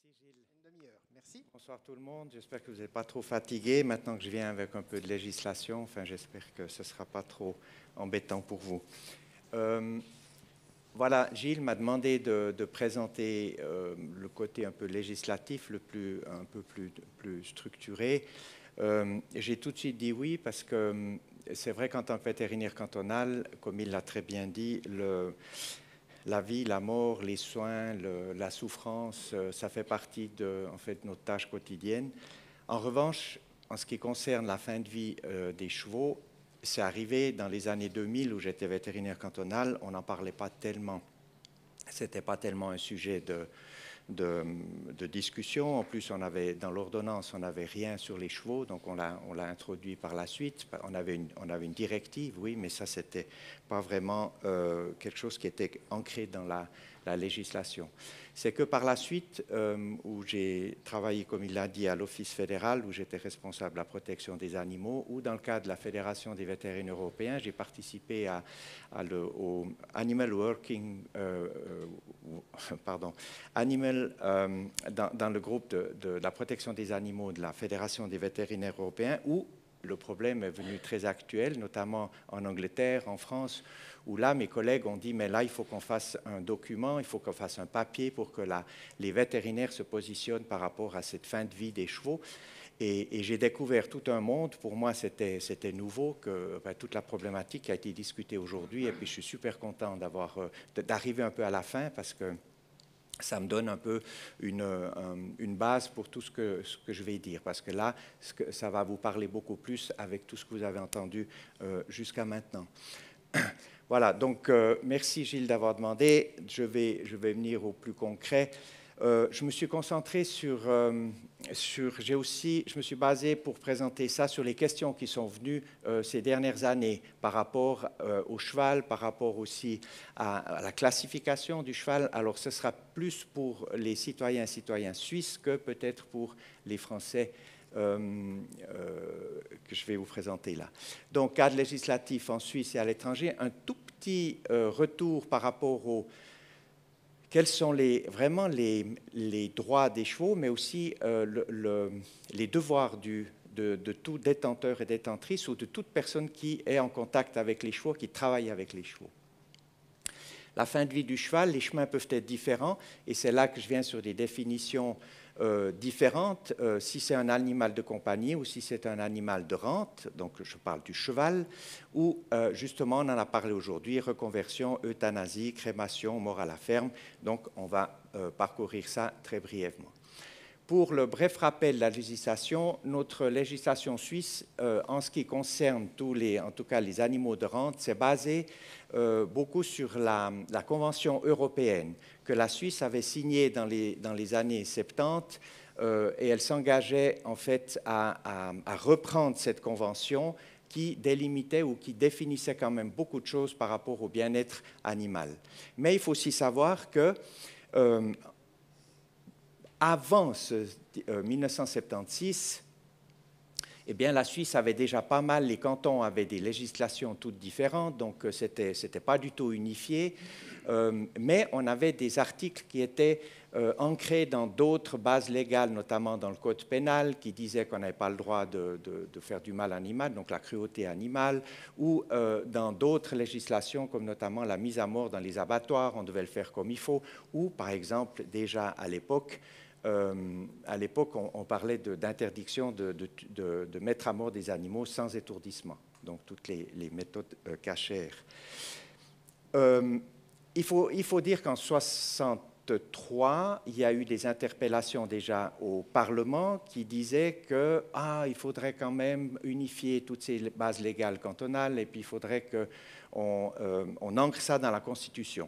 Merci Gilles. Une demi-heure. Merci. Bonsoir tout le monde. J'espère que vous n'êtes pas trop fatigués. Maintenant que je viens avec un peu de législation, enfin, j'espère que ce ne sera pas trop embêtant pour vous. Voilà, Gilles m'a demandé de présenter le côté un peu législatif, un peu plus structuré. J'ai tout de suite dit oui parce que c'est vrai qu'en tant que vétérinaire cantonal, comme il l'a très bien dit, la vie, la mort, les soins, la souffrance, ça fait partie de en fait, notre tâche quotidienne. En revanche, en ce qui concerne la fin de vie des chevaux, c'est arrivé dans les années 2000 où j'étais vétérinaire cantonal, on n'en parlait pas tellement. Ce n'était pas tellement un sujet de discussion. En plus, dans l'ordonnance, on n'avait rien sur les chevaux, donc on l'a introduit par la suite. On avait une directive, oui, mais ça, ce n'était pas vraiment quelque chose qui était ancré dans la législation. C'est que par la suite, où j'ai travaillé, comme il l'a dit, à l'Office fédéral, où j'étais responsable de la protection des animaux, ou dans le cadre de la Fédération des vétérinaires européens, j'ai participé au Animal Working, dans le groupe de la protection des animaux de la Fédération des vétérinaires européens, où le problème est venu très actuel, notamment en Angleterre, en France, où là, mes collègues ont dit, mais là, il faut qu'on fasse un document, il faut qu'on fasse un papier pour que les vétérinaires se positionnent par rapport à cette fin de vie des chevaux. Et j'ai découvert tout un monde. Pour moi, c'était nouveau, toute la problématique a été discutée aujourd'hui. Et puis, je suis super content d'arriver un peu à la fin parce que ça me donne un peu une base pour tout ce que je vais dire, parce que là, ça va vous parler beaucoup plus avec tout ce que vous avez entendu jusqu'à maintenant. Voilà, donc merci Gilles d'avoir demandé. Je vais venir au plus concret. Je me suis concentré je me suis basé pour présenter ça sur les questions qui sont venues ces dernières années par rapport au cheval, par rapport aussi à la classification du cheval. Alors, ce sera plus pour les citoyens suisses que peut-être pour les Français que je vais vous présenter là. Donc, cadre législatif en Suisse et à l'étranger, un tout petit retour par rapport quels sont vraiment les droits des chevaux, mais aussi les devoirs de tout détenteur et détentrice ou de toute personne qui est en contact avec les chevaux, qui travaille avec les chevaux. La fin de vie du cheval, les chemins peuvent être différents, et c'est là que je viens sur des définitions différentes, si c'est un animal de compagnie ou si c'est un animal de rente, donc je parle du cheval, ou justement, on en a parlé aujourd'hui, reconversion, euthanasie, crémation, mort à la ferme, donc on va parcourir ça très brièvement. Pour le bref rappel de la législation, notre législation suisse, en ce qui concerne en tout cas les animaux de rente, c'est basé beaucoup sur la Convention européenne que la Suisse avait signée dans les années 70 et elle s'engageait en fait à reprendre cette convention qui délimitait ou qui définissait quand même beaucoup de choses par rapport au bien-être animal. Mais il faut aussi savoir que avant 1976, eh bien, la Suisse avait déjà pas mal, les cantons avaient des législations toutes différentes, donc c'était pas du tout unifié, mais on avait des articles qui étaient ancrés dans d'autres bases légales, notamment dans le code pénal, qui disaient qu'on n'avait pas le droit de faire du mal animal, donc la cruauté animale, ou dans d'autres législations, comme notamment la mise à mort dans les abattoirs, on devait le faire comme il faut, ou par exemple, déjà à l'époque, on parlait d'interdiction de mettre à mort des animaux sans étourdissement, donc toutes les méthodes cachères. Il faut dire qu'en 1963, il y a eu des interpellations déjà au Parlement qui disaient qu'il faudrait quand même unifier toutes ces bases légales cantonales et puis il faudrait qu'on ancre ça dans la Constitution.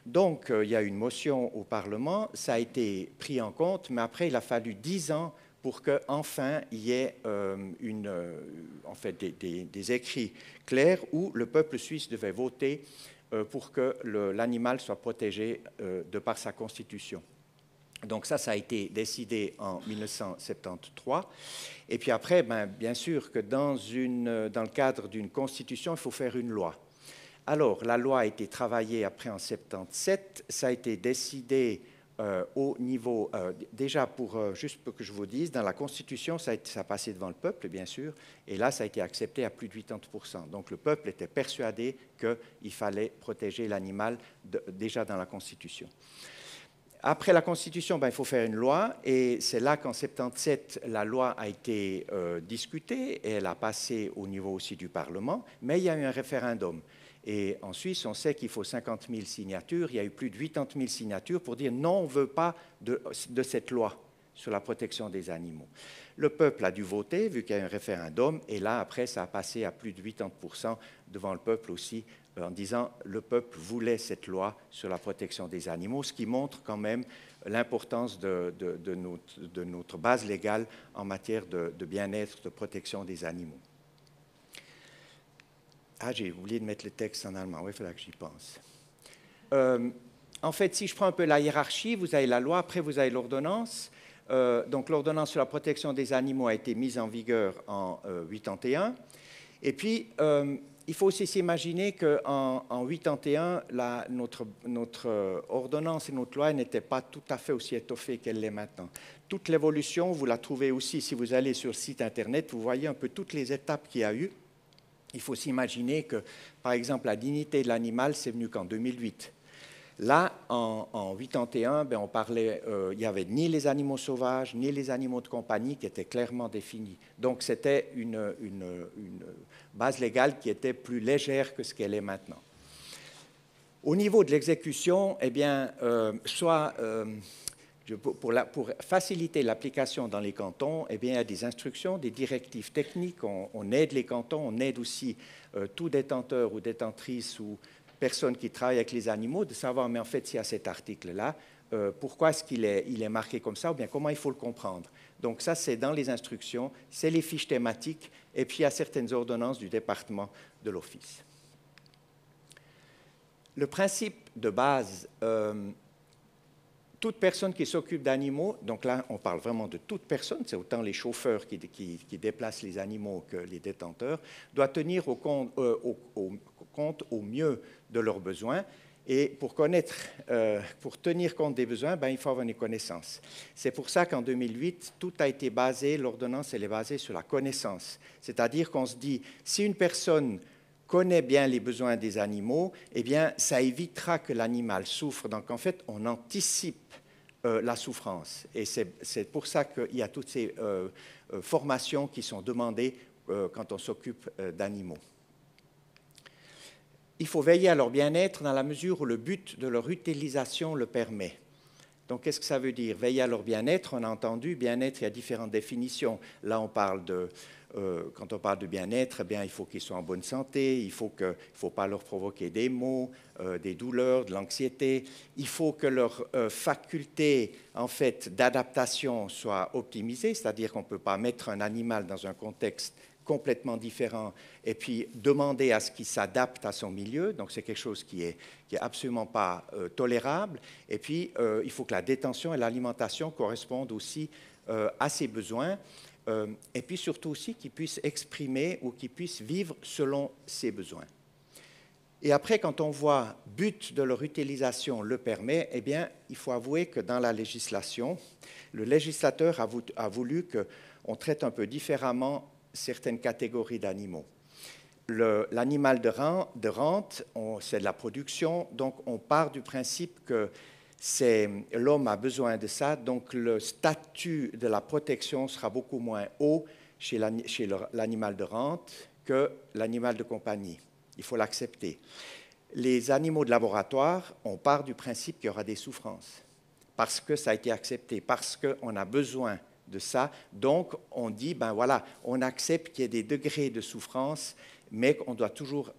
Donc, il y a eu une motion au Parlement, ça a été pris en compte, mais après, il a fallu 10 ans pour qu'enfin il y ait en fait des écrits clairs où le peuple suisse devait voter pour que l'animal soit protégé de par sa constitution. Donc ça a été décidé en 1973. Et puis après, bien sûr que dans le cadre d'une constitution, il faut faire une loi. Alors, la loi a été travaillée après en 1977, ça a été décidé au niveau, déjà juste pour que je vous dise, dans la Constitution, ça a passé devant le peuple, bien sûr, et là, ça a été accepté à plus de 80%. Donc le peuple était persuadé qu'il fallait protéger l'animal déjà dans la Constitution. Après la Constitution, il faut faire une loi, et c'est là qu'en 77, la loi a été discutée, et elle a passé au niveau aussi du Parlement, mais il y a eu un référendum. Et en Suisse, on sait qu'il faut 50 000 signatures. Il y a eu plus de 80 000 signatures pour dire non, on ne veut pas de cette loi sur la protection des animaux. Le peuple a dû voter, vu qu'il y a eu un référendum, et là, après, ça a passé à plus de 80% devant le peuple aussi, en disant le peuple voulait cette loi sur la protection des animaux, ce qui montre quand même l'importance de notre base légale en matière de bien-être, de protection des animaux. Ah, j'ai oublié de mettre le texte en allemand. Oui, il faudra que j'y pense. En fait, si je prends un peu la hiérarchie, vous avez la loi, après vous avez l'ordonnance. Donc l'ordonnance sur la protection des animaux a été mise en vigueur en 81. Et puis, il faut aussi s'imaginer qu'en 81, notre ordonnance et notre loi n'étaient pas tout à fait aussi étoffées qu'elle l'est maintenant. Toute l'évolution, vous la trouvez aussi, si vous allez sur le site Internet, vous voyez un peu toutes les étapes qu'il y a eu. Il faut s'imaginer que, par exemple, la dignité de l'animal, c'est venu qu'en 2008. Là, en 81, on parlait, il n'y avait ni les animaux sauvages, ni les animaux de compagnie qui étaient clairement définis. Donc, c'était une base légale qui était plus légère que ce qu'elle est maintenant. Au niveau de l'exécution, eh bien, pour faciliter l'application dans les cantons, eh bien, il y a des instructions, des directives techniques. On aide les cantons, on aide aussi tout détenteur ou détentrice ou personne qui travaille avec les animaux de savoir, mais en fait, s'il y a cet article-là, pourquoi est-ce qu'il est marqué comme ça, ou bien comment il faut le comprendre. Donc ça, c'est dans les instructions, c'est les fiches thématiques, et puis il y a certaines ordonnances du département de l'Office. Le principe de base, toute personne qui s'occupe d'animaux, donc là, on parle vraiment de toute personne, c'est autant les chauffeurs qui déplacent les animaux que les détenteurs, doit tenir compte au mieux de leurs besoins. Et pour tenir compte des besoins, il faut avoir une connaissance. C'est pour ça qu'en 2008, tout a été basé, l'ordonnance, elle est basée sur la connaissance. C'est-à-dire qu'on se dit, si une personne connaît bien les besoins des animaux, eh bien, ça évitera que l'animal souffre. Donc, en fait, on anticipe la souffrance. Et c'est pour ça qu'il y a toutes ces formations qui sont demandées quand on s'occupe d'animaux. Il faut veiller à leur bien-être dans la mesure où le but de leur utilisation le permet. Donc, qu'est-ce que ça veut dire? Veiller à leur bien-être, on a entendu, bien-être, il y a différentes définitions. Là, on parle quand on parle de bien-être, il faut qu'ils soient en bonne santé, il ne faut pas leur provoquer des maux, des douleurs, de l'anxiété. Il faut que leur faculté en fait, d'adaptation soit optimisée, c'est-à-dire qu'on ne peut pas mettre un animal dans un contexte complètement différent et puis demander à ce qu'il s'adapte à son milieu. Donc, c'est quelque chose qui est absolument pas tolérable. Et puis, il faut que la détention et l'alimentation correspondent aussi à ses besoins. Et puis surtout aussi qu'ils puissent exprimer ou qu'ils puissent vivre selon ses besoins. Et après, quand on voit but de leur utilisation le permet, eh bien, il faut avouer que dans la législation, le législateur a voulu qu'on traite un peu différemment certaines catégories d'animaux. L'animal de rente, c'est de la production, donc on part du principe que l'homme a besoin de ça, donc le statut de la protection sera beaucoup moins haut chez l'animal de rente que l'animal de compagnie. Il faut l'accepter. Les animaux de laboratoire, on part du principe qu'il y aura des souffrances, parce que ça a été accepté, parce qu'on a besoin de ça. Donc, on dit, voilà, on accepte qu'il y ait des degrés de souffrance, mais on doit toujours,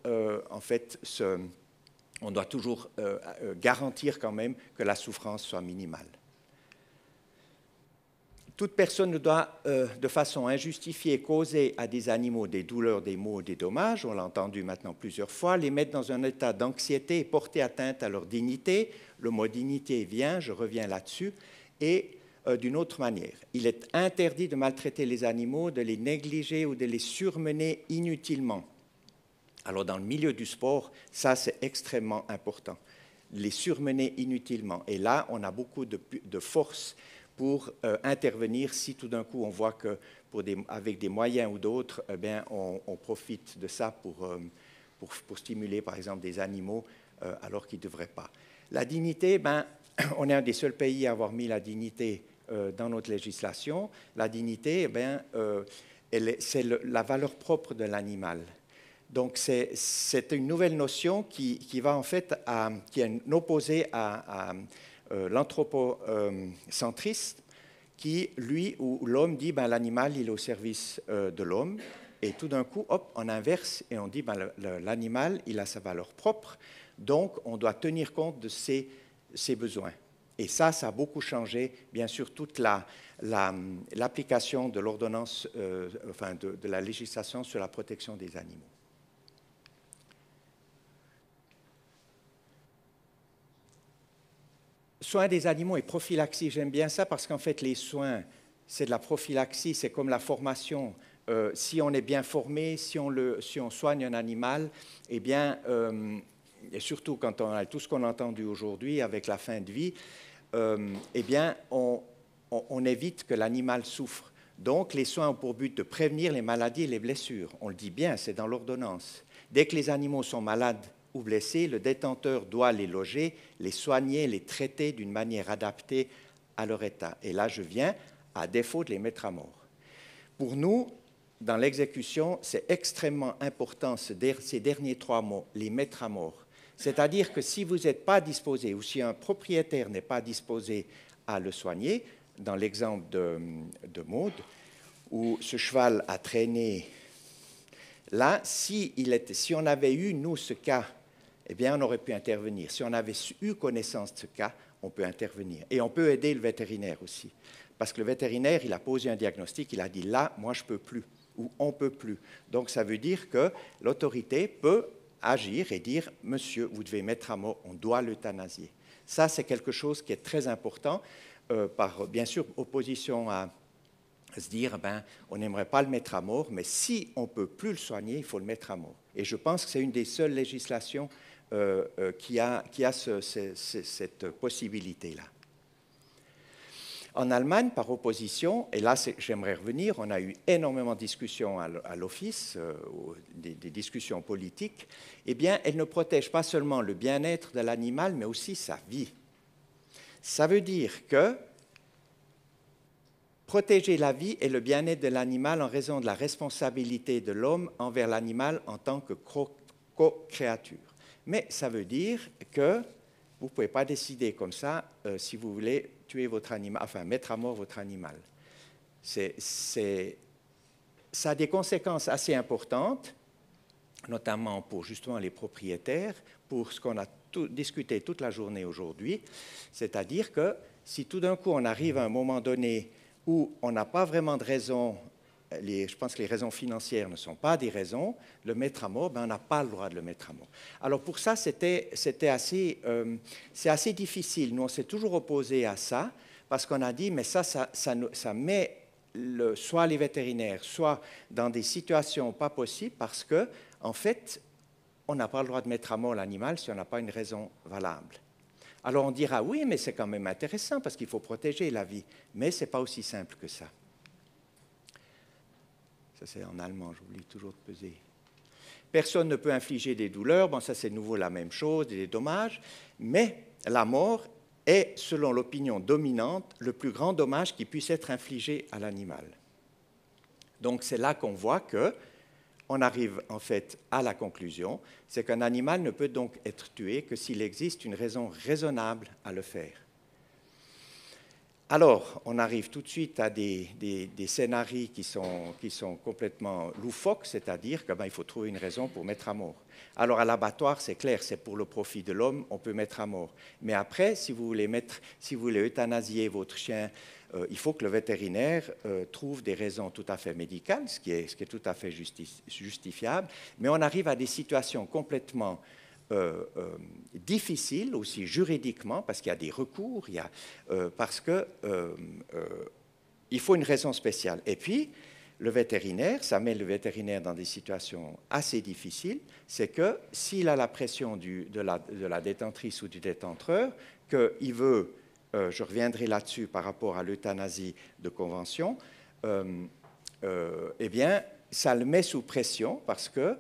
on doit toujours garantir quand même que la souffrance soit minimale. Toute personne ne doit, de façon injustifiée, causer à des animaux des douleurs, des maux, des dommages, on l'a entendu maintenant plusieurs fois, les mettre dans un état d'anxiété et porter atteinte à leur dignité. Le mot dignité vient, je reviens là-dessus, et d'une autre manière. Il est interdit de maltraiter les animaux, de les négliger ou de les surmener inutilement. Alors, dans le milieu du sport, ça, c'est extrêmement important. les surmener inutilement. Et là, on a beaucoup de force pour intervenir si tout d'un coup on voit que avec des moyens ou d'autres, eh bien, on profite de ça pour stimuler par exemple des animaux alors qu'ils ne devraient pas. La dignité, ben, on est un des seuls pays à avoir mis la dignité dans notre législation. La dignité, eh bien, c'est la valeur propre de l'animal. Donc c'est une nouvelle notion qui va en fait qui est opposée à l'anthropocentrisme, qui, lui, où l'homme dit ben, l'animal, il est au service de l'homme, et tout d'un coup, hop, on inverse et on dit ben, l'animal, il a sa valeur propre, donc on doit tenir compte de ses besoins. Et ça a beaucoup changé, bien sûr, toute l'application de l'ordonnance, enfin de la législation sur la protection des animaux. Soins des animaux et prophylaxie, j'aime bien ça parce qu'en fait, les soins, c'est de la prophylaxie, c'est comme la formation. Si on est bien formé, si on soigne un animal, eh bien, et surtout quand on a tout ce qu'on a entendu aujourd'hui avec la fin de vie, eh bien, on évite que l'animal souffre. Donc, les soins ont pour but de prévenir les maladies et les blessures. On le dit bien, c'est dans l'ordonnance. Dès que les animaux sont malades ou blessés, le détenteur doit les loger, les soigner, les traiter d'une manière adaptée à leur état. Et là, je viens, à défaut de les mettre à mort. Pour nous, dans l'exécution, c'est extrêmement important ces derniers 3 mots, les mettre à mort. C'est-à-dire que si vous n'êtes pas disposé, ou si un propriétaire n'est pas disposé à le soigner, dans l'exemple de Maud, où ce cheval a traîné, là, si on avait eu, nous, ce cas, eh bien, on aurait pu intervenir. Si on avait eu connaissance de ce cas, on peut intervenir. Et on peut aider le vétérinaire aussi. Parce que le vétérinaire, il a posé un diagnostic, il a dit là, moi, je ne peux plus, ou on ne peut plus. Donc, ça veut dire que l'autorité peut agir et dire monsieur, vous devez mettre à mort, on doit l'euthanasier. Ça, c'est quelque chose qui est très important, par bien sûr opposition à se dire ben, on n'aimerait pas le mettre à mort, mais si on ne peut plus le soigner, il faut le mettre à mort. Et je pense que c'est une des seules législations qui a cette possibilité-là. En Allemagne, par opposition, et là j'aimerais revenir, on a eu énormément de discussions à l'office, des discussions politiques, eh bien, elle ne protège pas seulement le bien-être de l'animal, mais aussi sa vie. Ça veut dire que protéger la vie et le bien-être de l'animal en raison de la responsabilité de l'homme envers l'animal en tant que co-créature. Mais ça veut dire que vous ne pouvez pas décider comme ça si vous voulez tuer votre animal, enfin mettre à mort votre animal. Ça a des conséquences assez importantes, notamment pour justement les propriétaires, pour ce qu'on a discuté toute la journée aujourd'hui, c'est-à-dire que si tout d'un coup on arrive à un moment donné où on n'a pas vraiment de raison, je pense que les raisons financières ne sont pas des raisons, le mettre à mort, ben on n'a pas le droit de le mettre à mort. Alors pour ça, c'est assez difficile. Nous, on s'est toujours opposé à ça, parce qu'on a dit, mais ça met soit les vétérinaires, soit dans des situations pas possibles, parce que, en fait, on n'a pas le droit de mettre à mort l'animal si on n'a pas une raison valable. Alors on dira, oui, mais c'est quand même intéressant, parce qu'il faut protéger la vie. Mais ce n'est pas aussi simple que ça. Ça, c'est en allemand, j'oublie toujours de peser. Personne ne peut infliger des douleurs. Bon, ça, c'est de nouveau la même chose, des dommages. Mais la mort est, selon l'opinion dominante, le plus grand dommage qui puisse être infligé à l'animal. Donc, c'est là qu'on voit qu'on arrive, en fait, à la conclusion, c'est qu'un animal ne peut donc être tué que s'il existe une raison raisonnable à le faire. Alors, on arrive tout de suite à des scénarios qui sont complètement loufoques, c'est-à-dire qu'il faut trouver une raison pour mettre à mort. Alors, à l'abattoir, c'est clair, c'est pour le profit de l'homme, on peut mettre à mort. Mais après, si vous voulez euthanasier votre chien, il faut que le vétérinaire trouve des raisons tout à fait médicales, ce qui est tout à fait justifiable. Mais on arrive à des situations complètement difficile aussi juridiquement, parce qu'il y a des recours, parce qu'il faut une raison spéciale. Et puis, le vétérinaire, ça met le vétérinaire dans des situations assez difficiles, c'est que s'il a la pression de la détentrice ou du détenteur, qu'il veut, je reviendrai là-dessus par rapport à l'euthanasie de convention, eh bien, ça le met sous pression parce que,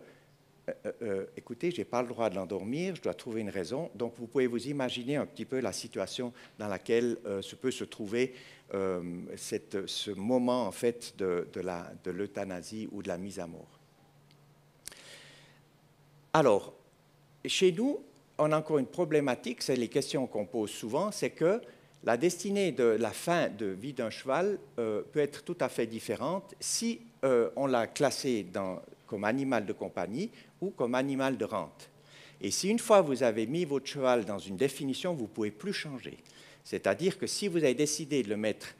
écoutez, je n'ai pas le droit de l'endormir, je dois trouver une raison. Donc, vous pouvez vous imaginer un petit peu la situation dans laquelle peut se trouver ce moment, en fait, de l'euthanasie ou de la mise à mort. Alors, chez nous, on a encore une problématique, c'est les questions qu'on pose souvent, c'est que la destinée de la fin de vie d'un cheval peut être tout à fait différente si on l'a classé comme animal de compagnie ou comme animal de rente. Et si une fois vous avez mis votre cheval dans une définition, vous ne pouvez plus changer. C'est-à-dire que si vous avez décidé de le mettre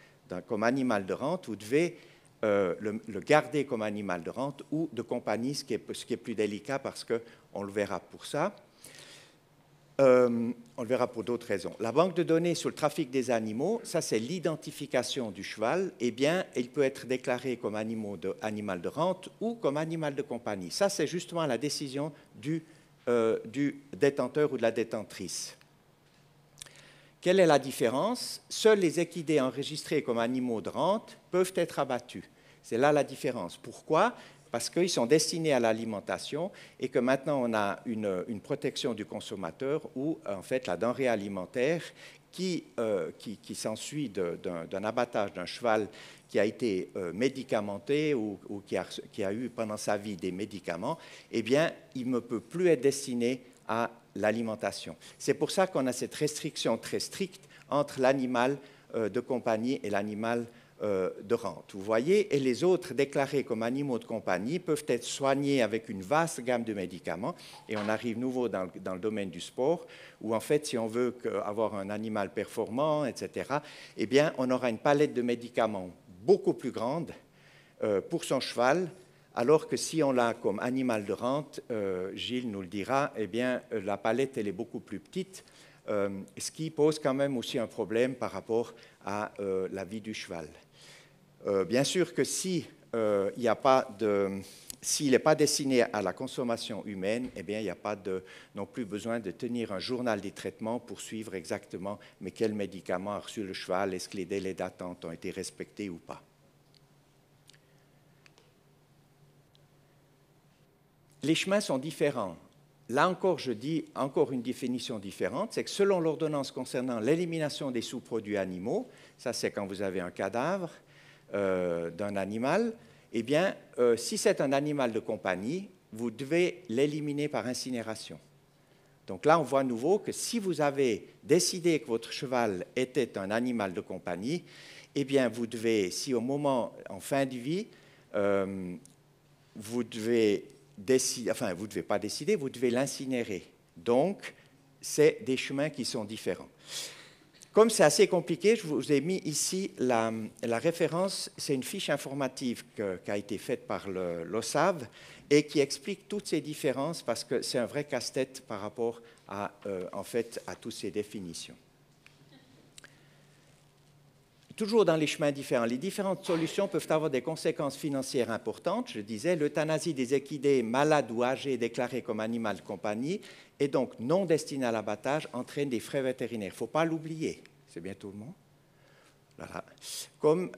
comme animal de rente, vous devez le garder comme animal de rente ou de compagnie, ce qui est plus délicat parce qu'on le verra pour ça. On le verra pour d'autres raisons. La banque de données sur le trafic des animaux, ça c'est l'identification du cheval. Eh bien, il peut être déclaré comme animal de rente ou comme animal de compagnie. Ça, c'est justement la décision du détenteur ou de la détentrice. Quelle est la différence? Seuls les équidés enregistrés comme animaux de rente peuvent être abattus. C'est là la différence. Pourquoi? Parce qu'ils sont destinés à l'alimentation et que maintenant on a une protection du consommateur où en fait la denrée alimentaire qui s'ensuit d'un abattage d'un cheval qui a été médicamenté ou qui a eu pendant sa vie des médicaments, eh bien il ne peut plus être destiné à l'alimentation. C'est pour ça qu'on a cette restriction très stricte entre l'animal de compagnie et l'animal de rente. Vous voyez, et les autres déclarés comme animaux de compagnie peuvent être soignés avec une vaste gamme de médicaments. Et on arrive nouveau dans le domaine du sport, où en fait, si on veut avoir un animal performant, etc., eh bien, on aura une palette de médicaments beaucoup plus grande pour son cheval, alors que si on l'a comme animal de rente, Gilles nous le dira, eh bien, la palette, elle est beaucoup plus petite, ce qui pose quand même aussi un problème par rapport à la vie du cheval. Bien sûr que s'il n'est pas destiné à la consommation humaine, eh bien, il n'y a pas non plus besoin de tenir un journal des traitements pour suivre exactement mais quel médicament a reçu le cheval, est-ce que les délais d'attente ont été respectés ou pas. Les chemins sont différents. Là encore, je dis encore une définition différente, c'est que selon l'ordonnance concernant l'élimination des sous-produits animaux, ça c'est quand vous avez un cadavre d'un animal, eh bien, si c'est un animal de compagnie, vous devez l'éliminer par incinération. Donc là, on voit à nouveau que si vous avez décidé que votre cheval était un animal de compagnie, eh bien, vous devez, si au moment, en fin de vie, vous devez décider, enfin, vous ne devez pas décider, vous devez l'incinérer. Donc, c'est des chemins qui sont différents. Comme c'est assez compliqué, je vous ai mis ici la référence, c'est une fiche informative qui a été faite par l'OSAV et qui explique toutes ces différences parce que c'est un vrai casse-tête par rapport à, en fait, à toutes ces définitions. Toujours dans les chemins différents, les différentes solutions peuvent avoir des conséquences financières importantes. Je disais, l'euthanasie des équidés malades ou âgés déclarés comme animal de compagnie et donc non destinés à l'abattage entraîne des frais vétérinaires. Il ne faut pas l'oublier. C'est bien tout le monde? Voilà. Comme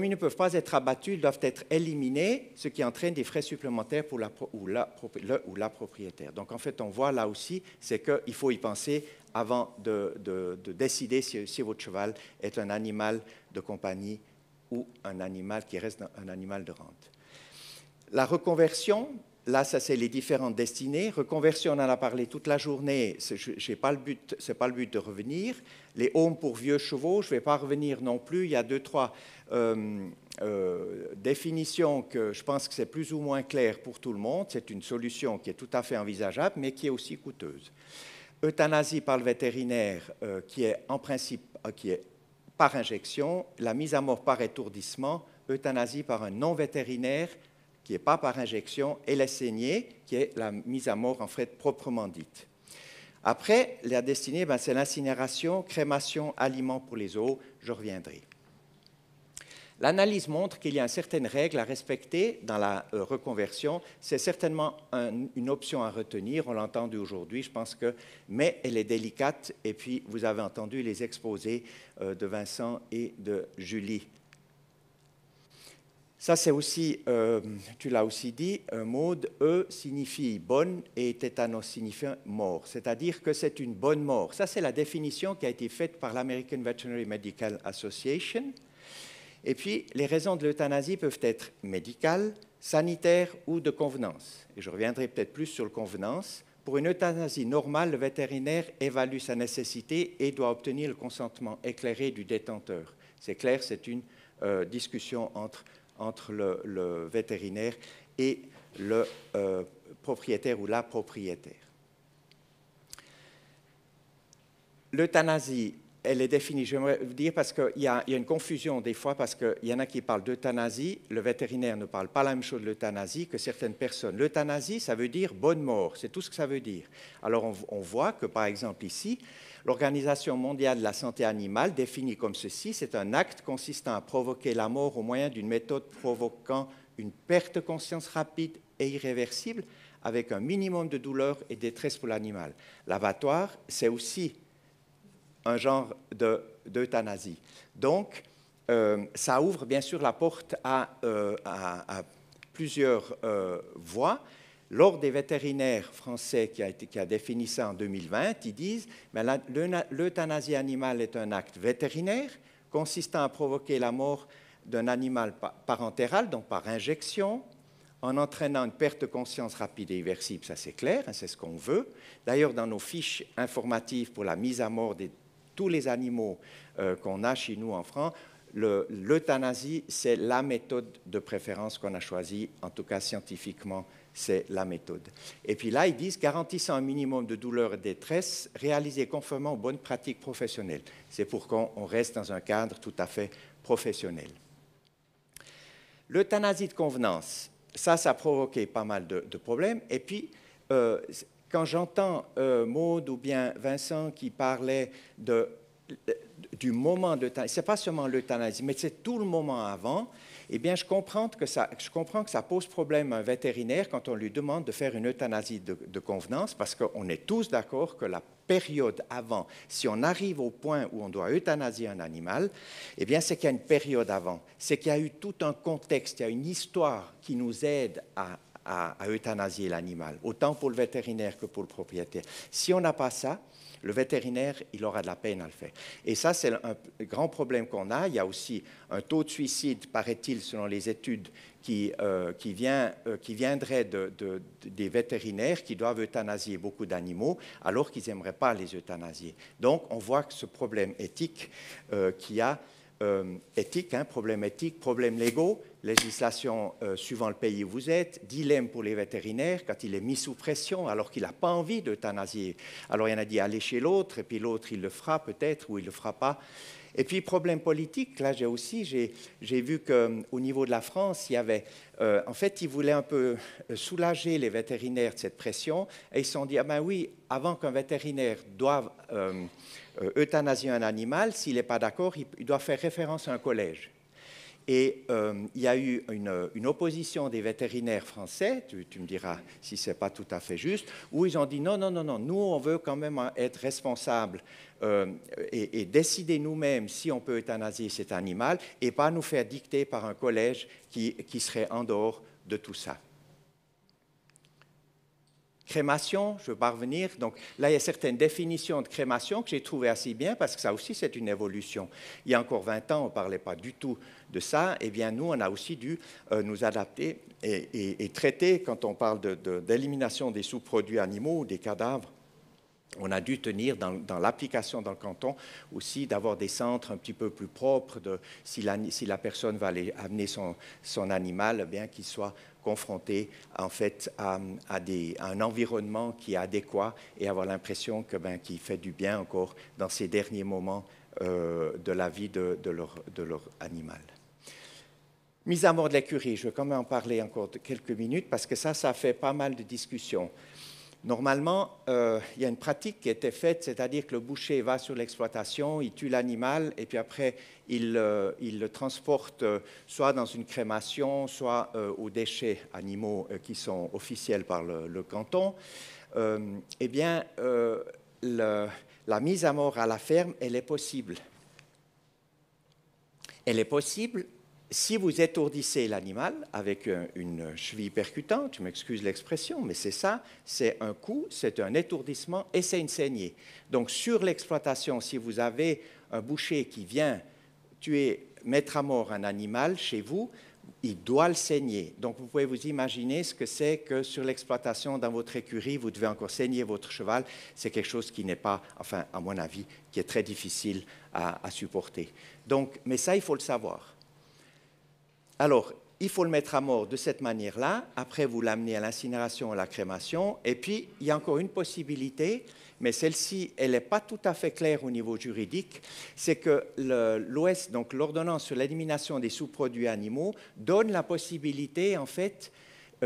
ils ne peuvent pas être abattus, ils doivent être éliminés, ce qui entraîne des frais supplémentaires pour le ou la propriétaire. Donc en fait, on voit là aussi, c'est qu'il faut y penser avant de décider si votre cheval est un animal de compagnie ou un animal qui reste un animal de rente. La reconversion, là, ça c'est les différentes destinées. Reconversion, on en a parlé toute la journée, ce n'est pas le but de revenir. Les homes pour vieux chevaux, je ne vais pas revenir non plus. Il y a 2-3 définitions que je pense que c'est plus ou moins clair pour tout le monde. C'est une solution qui est tout à fait envisageable, mais qui est aussi coûteuse. Euthanasie par le vétérinaire, qui est en principe qui est par injection, la mise à mort par étourdissement, euthanasie par un non-vétérinaire, qui n'est pas par injection, et la saignée, qui est la mise à mort en fait proprement dite. Après, la destinée, c'est l'incinération, crémation, aliment pour les os, je reviendrai. L'analyse montre qu'il y a certaines règles à respecter dans la reconversion. C'est certainement une option à retenir, on l'a entendu aujourd'hui, je pense que, mais elle est délicate. Et puis, vous avez entendu les exposés de Vincent et de Julie. Ça, c'est aussi, tu l'as aussi dit, Maud, E signifie bonne et tétanos signifie mort, c'est-à-dire que c'est une bonne mort. Ça, c'est la définition qui a été faite par l'American Veterinary Medical Association. Et puis, les raisons de l'euthanasie peuvent être médicales, sanitaires ou de convenance. Et je reviendrai peut-être plus sur le convenance. Pour une euthanasie normale, le vétérinaire évalue sa nécessité et doit obtenir le consentement éclairé du détenteur. C'est clair, c'est une discussion entre le vétérinaire et le propriétaire ou la propriétaire. L'euthanasie, elle est définie, j'aimerais vous dire, parce qu'il y a une confusion des fois, parce qu'il y en a qui parlent d'euthanasie, le vétérinaire ne parle pas la même chose de l'euthanasie que certaines personnes. L'euthanasie, ça veut dire bonne mort, c'est tout ce que ça veut dire. Alors on voit que, par exemple, ici, l'Organisation mondiale de la santé animale définit comme ceci, c'est un acte consistant à provoquer la mort au moyen d'une méthode provoquant une perte de conscience rapide et irréversible avec un minimum de douleur et de détresse pour l'animal. L'abattoir, c'est aussi un genre d'euthanasie. Donc, ça ouvre bien sûr la porte à plusieurs voies. L'Ordre des vétérinaires français qui a défini ça en 2020, ils disent que l'euthanasie animale est un acte vétérinaire consistant à provoquer la mort d'un animal parentéral, donc par injection, en entraînant une perte de conscience rapide et irréversible, ça c'est clair, hein, c'est ce qu'on veut. D'ailleurs, dans nos fiches informatives pour la mise à mort de tous les animaux qu'on a chez nous en France, l'euthanasie, c'est la méthode de préférence qu'on a choisie, en tout cas scientifiquement, c'est la méthode. Et puis là, ils disent garantissant un minimum de douleur et de détresse, réalisé conformément aux bonnes pratiques professionnelles. C'est pour qu'on reste dans un cadre tout à fait professionnel. L'euthanasie de convenance, ça a provoqué pas mal de problèmes. Et puis, quand j'entends Maud ou bien Vincent qui parlaient du moment de l'euthanasie, ce n'est pas seulement l'euthanasie, mais c'est tout le moment avant, eh bien, je comprends que ça pose problème à un vétérinaire quand on lui demande de faire une euthanasie de convenance, parce qu'on est tous d'accord que la période avant, si on arrive au point où on doit euthanasier un animal, eh bien, c'est qu'il y a une période avant, c'est qu'il y a eu tout un contexte, il y a une histoire qui nous aide à euthanasier l'animal, autant pour le vétérinaire que pour le propriétaire. Si on n'a pas ça, le vétérinaire, il aura de la peine à le faire. Et ça, c'est un grand problème qu'on a. Il y a aussi un taux de suicide, paraît-il, selon les études, qui viendrait des vétérinaires qui doivent euthanasier beaucoup d'animaux, alors qu'ils n'aimeraient pas les euthanasier. Donc, on voit que ce problème éthique qu'il y a, problème éthique, problèmes légaux, législation suivant le pays où vous êtes, dilemme pour les vétérinaires quand il est mis sous pression alors qu'il n'a pas envie d'euthanasier. Alors il y en a dit aller chez l'autre, et puis l'autre il le fera peut-être ou il ne le fera pas. Et puis problème politique, là j'ai vu qu'au niveau de la France, il y avait, en fait, ils voulaient un peu soulager les vétérinaires de cette pression, et ils se sont dit, ah ben oui, avant qu'un vétérinaire doive euthanasier un animal, s'il n'est pas d'accord, il doit faire référence à un collège. Et il y a eu une opposition des vétérinaires français, tu me diras si ce n'est pas tout à fait juste, où ils ont dit non, nous on veut quand même être responsables et décider nous-mêmes si on peut euthanasier cet animal et pas nous faire dicter par un collège qui serait en dehors de tout ça. Crémation, je ne veux pas revenir. Donc là, il y a certaines définitions de crémation que j'ai trouvées assez bien parce que ça aussi, c'est une évolution. Il y a encore 20 ans, on ne parlait pas du tout de ça. Eh bien, nous, on a aussi dû nous adapter et traiter, quand on parle d'élimination des sous-produits animaux ou des cadavres, on a dû tenir dans l'application dans le canton aussi d'avoir des centres un petit peu plus propres, si la personne va aller amener son animal, bien qu'il soit confronté en fait à un environnement qui est adéquat et avoir l'impression qu'il fait du bien encore dans ces derniers moments de la vie de leur animal. Mise à mort de l'écurie, je vais quand même en parler encore quelques minutes parce que ça fait pas mal de discussions. Normalement, il y a une pratique qui était faite, c'est-à-dire que le boucher va sur l'exploitation, il tue l'animal et puis après, il le transporte soit dans une crémation, soit aux déchets animaux qui sont officiels par le canton. Eh bien, la mise à mort à la ferme, elle est possible. Elle est possible si vous étourdissez l'animal avec une cheville percutante, je m'excuse l'expression, mais c'est ça, c'est un coup, c'est un étourdissement et c'est une saignée. Donc sur l'exploitation, si vous avez un boucher qui vient mettre à mort un animal chez vous, il doit le saigner. Donc vous pouvez vous imaginer ce que c'est que sur l'exploitation, dans votre écurie, vous devez encore saigner votre cheval. C'est quelque chose qui n'est pas, enfin à mon avis, qui est très difficile à supporter. Donc, mais ça, il faut le savoir. Alors, il faut le mettre à mort de cette manière-là. Après, vous l'amenez à l'incinération, à la crémation. Et puis, il y a encore une possibilité, mais celle-ci, elle n'est pas tout à fait claire au niveau juridique. C'est que l'OS, donc l'ordonnance sur l'élimination des sous-produits animaux, donne la possibilité, en fait,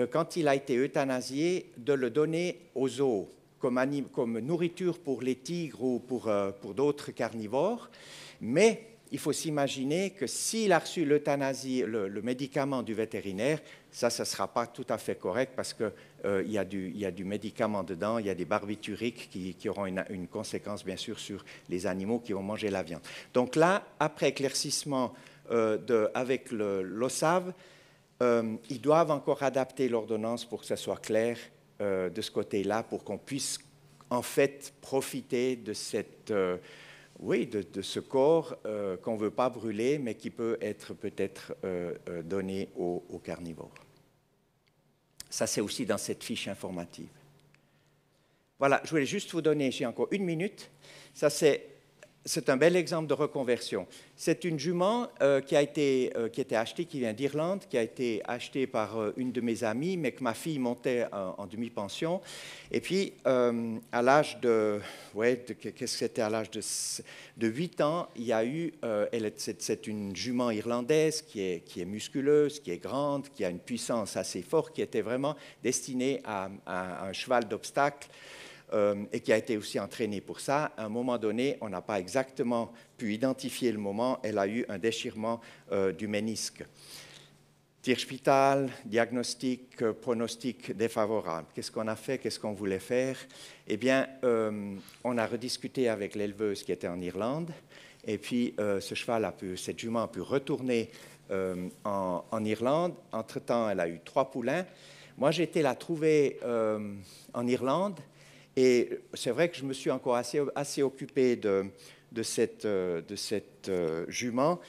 quand il a été euthanasié, de le donner aux zoos comme nourriture pour les tigres ou pour d'autres carnivores. Mais il faut s'imaginer que s'il a reçu l'euthanasie, le médicament du vétérinaire, ça ne sera pas tout à fait correct parce qu'il y a du médicament dedans, il y a des barbituriques qui auront une conséquence, bien sûr, sur les animaux qui vont manger la viande. Donc là, après éclaircissement avec l'OSAV, ils doivent encore adapter l'ordonnance pour que ça soit clair de ce côté-là, pour qu'on puisse en fait profiter de cette... oui, de ce corps qu'on ne veut pas brûler, mais qui peut être peut-être donné aux carnivores. Ça, c'est aussi dans cette fiche informative. Voilà, je voulais juste vous donner, j'ai encore 1 minute. Ça, c'est un bel exemple de reconversion. C'est une jument qui était achetée, qui vient d'Irlande, qui a été achetée par une de mes amies, mais que ma fille montait en demi-pension. Et puis, à l'âge de... Ouais, qu'est-ce que c'était à l'âge de 8 ans, il y a eu... c'est une jument irlandaise qui est musculeuse, qui est grande, qui a une puissance assez forte, qui était vraiment destinée à un cheval d'obstacle. Et qui a été aussi entraînée pour ça. À un moment donné, on n'a pas exactement pu identifier le moment, elle a eu un déchirement du ménisque. Tierspital, diagnostic, pronostic défavorable. Qu'est-ce qu'on a fait? Qu'est-ce qu'on voulait faire? Eh bien, on a rediscuté avec l'éleveuse qui était en Irlande, et puis cette jument a pu retourner en Irlande. Entre-temps, elle a eu 3 poulains. Moi, j'ai été la trouver en Irlande. Et c'est vrai que je me suis encore assez occupé de cette jument.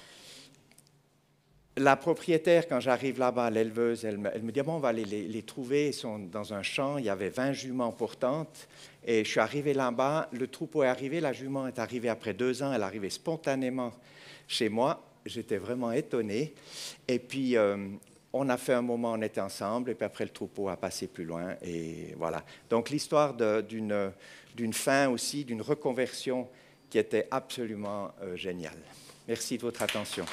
La propriétaire, quand j'arrive là-bas, l'éleveuse, elle me dit « Bon, on va aller les trouver, ils sont dans un champ, il y avait 20 juments portantes. » Et je suis arrivé là-bas, le troupeau est arrivé, la jument est arrivée après 2 ans, elle est arrivée spontanément chez moi. J'étais vraiment étonné. Et puis... on a fait un moment, on était ensemble, et puis après, le troupeau a passé plus loin, et voilà. Donc, l'histoire d'une fin aussi, d'une reconversion qui était absolument géniale. Merci de votre attention.